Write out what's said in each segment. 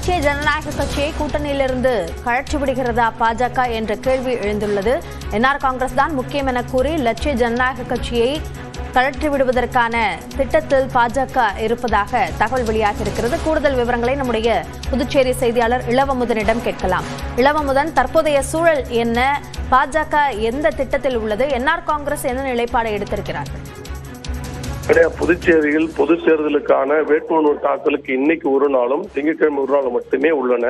லட்சிய ஜனநாயக கட்சியை கூட்டணியிலிருந்து கழற்றி விடுகிறதா பாஜக என்ற கேள்வி எழுந்துள்ளது. என்ஆர் காங்கிரஸ் தான் முக்கியம் என கூறி லட்சிய ஜனநாயக கட்சியை கழற்றி விடுவதற்கான திட்டத்தில் பாஜக இருப்பதாக தகவல் வெளியாக இருக்கிறது. கூடுதல் விவரங்களை நம்முடைய புதுச்சேரி செய்தியாளர் இளவமுதனிடம் கேட்கலாம். இளவமுதன், தற்போதைய சூழல் என்ன? பாஜக எந்த திட்டத்தில் உள்ளது? என்ஆர் காங்கிரஸ் என்ன நிலைப்பாடை எடுத்திருக்கிறார்கள்? புதுச்சேரியில் பொது தேர்தலுக்கான வேட்புமனு தாக்கலுக்கு இன்னைக்கு ஒரு நாளும் திங்கட்கிழமை ஒரு நாள் மட்டுமே உள்ளன.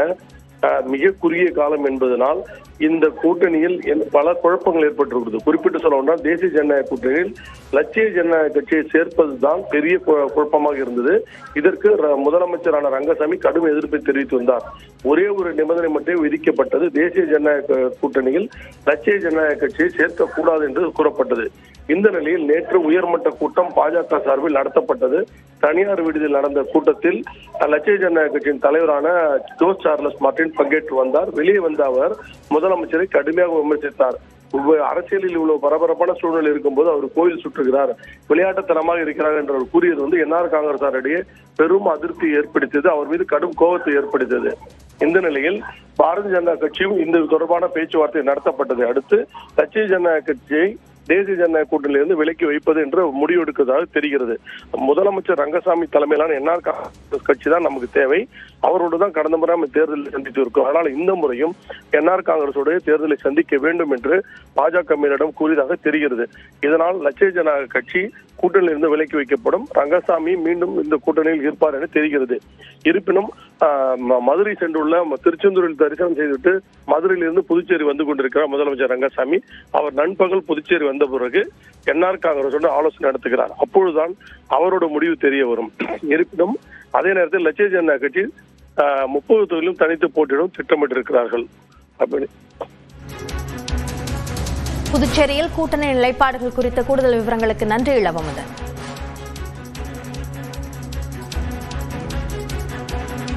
மிக குறுகிய காலம் என்பதனால் இந்த கூட்டணியில் பல குழப்பங்கள் ஏற்பட்டிருக்கிறது. குறிப்பிட்டு சொல்லணும்னா தேசிய ஜனநாயக கூட்டணியில் லட்சிய ஜனநாயக கட்சியை சேர்ப்பதுதான் பெரிய குழப்பமாக இருந்தது. இதற்கு முதலமைச்சரான ரங்கசாமி கடும் எதிர்ப்பை தெரிவித்து வந்தார். ஒரே ஒரு நிபந்தனை மட்டும் விதிக்கப்பட்டது. தேசிய ஜனநாயக கூட்டணியில் லட்சிய ஜனநாயக கட்சியை சேர்க்கக்கூடாது என்று கூறப்பட்டது. இந்த நிலையில் நேற்று உயர்மட்ட கூட்டம் பாஜக சார்பில் நடத்தப்பட்டது. தனியார் விடுதியில் நடந்த கூட்டத்தில் லட்சிய ஜனநாயக கட்சியின் தலைவரான ஜோஸ் சார்லஸ் மார்டின் பங்கேற்று வந்தார். வெளியே வந்த அவர் முதலமைச்சரை கடுமையாக விமர்சித்தார். அரசியலில் இவ்வளவு பரபரப்பான சூழ்நிலை இருக்கும்போது அவர் கோயில் சுற்றுகிறார், விளையாட்டுத்தனமாக இருக்கிறார் என்று அவர் கூறியது என்ஆர் காங்கிரசாரிடையே பெரும் அதிருப்தி ஏற்படுத்தியது. அவர் மீது கடும் கோபத்தை ஏற்படுத்தியது. இந்த நிலையில் பாரதிய ஜனதா கட்சியும் இந்த தொடர்பான பேச்சுவார்த்தை நடத்தப்பட்டதை அடுத்து லட்சிய ஜனநாயக கட்சியை தேசிய ஜனநாயக கூட்டணியிலிருந்து விலக்கி வைப்பது என்று முடிவெடுக்கிறதாக தெரிகிறது. முதலமைச்சர் ரங்கசாமி தலைமையிலான என்ஆர் காங்கிரஸ் கட்சி தான் நமக்கு தேவை. அவரோடு தான் கடந்த முறை நம்ம தேர்தலில் சந்தித்து இருக்கோம். அதனால் இந்த முறையும் என்ஆர் காங்கிரஸோடைய தேர்தலை சந்திக்க வேண்டும் என்று பாஜக மேலிடம் கூறியதாக தெரிகிறது. இதனால் லட்சிய ஜனநாயக கட்சி கூட்டணியிலிருந்து விலக்கி வைக்கப்படும். ரங்கசாமி மீண்டும் இந்த கூட்டணியில் இருப்பார் என தெரிகிறது. இருப்பினும் மதுரை சென்றுள்ள திருச்செந்தூரில் தரிசனம் செய்துவிட்டு மதுரையிலிருந்து புதுச்சேரி வந்து கொண்டிருக்கிறார் முதலமைச்சர் ரங்கசாமி. அவர் நண்பகல் புதுச்சேரி வந்த பிறகு என்ஆர் காங்கிரஸோடு ஆலோசனை நடத்துகிறார். அப்பொழுதுதான் அவரோட முடிவு தெரிய வரும். இருப்பினும் அதே நேரத்தில் லட்சிய ஜனநாயக கட்சி 30 தொகுதியிலும் தனித்து போட்டியிடும் திட்டமிட்டிருக்கிறார்கள். புதுச்சேரியில் கூட்டணி நிலைப்பாடுகள் குறித்த கூடுதல் விவரங்களுக்கு நன்றி இளவமுதன்.